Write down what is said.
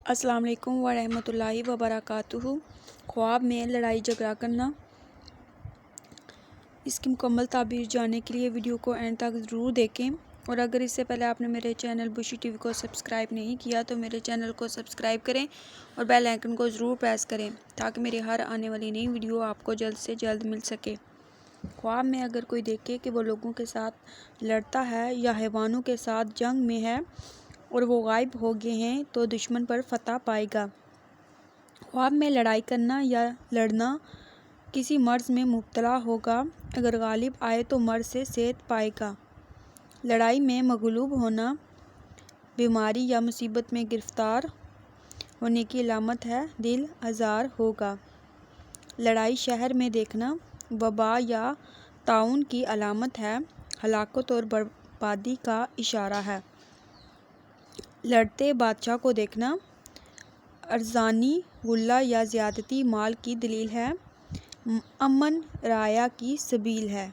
السلام علیکم ورحمۃ اللہ وبرکاتہ۔ خواب میں لڑائی جھگڑا کرنا، اس کی مکمل تعبیر جاننے کے لیے ویڈیو کو اینڈ تک ضرور دیکھیں، اور اگر اس سے پہلے آپ نے میرے چینل بشی ٹی وی کو سبسکرائب نہیں کیا تو میرے چینل کو سبسکرائب کریں اور بیل آئیکن کو ضرور پریس کریں تاکہ میری ہر آنے والی نئی ویڈیو آپ کو جلد سے جلد مل سکے۔ خواب میں اگر کوئی دیکھے کہ وہ لوگوں کے ساتھ لڑتا ہے یا حیوانوں کے ساتھ جنگ میں ہے اور وہ غائب ہو گئے ہیں تو دشمن پر فتح پائے گا۔ خواب میں لڑائی کرنا یا لڑنا کسی مرض میں مبتلا ہوگا، اگر غالب آئے تو مرض سے صحت پائے گا۔ لڑائی میں مغلوب ہونا بیماری یا مصیبت میں گرفتار ہونے کی علامت ہے، دل آزار ہوگا۔ لڑائی شہر میں دیکھنا وبا یا طاعون کی علامت ہے، ہلاکت اور بربادی کا اشارہ ہے۔ لڑتے بادشاہ کو دیکھنا ارزانی غلہ یا زیادتی مال کی دلیل ہے، امن رعایا کی سبیل ہے۔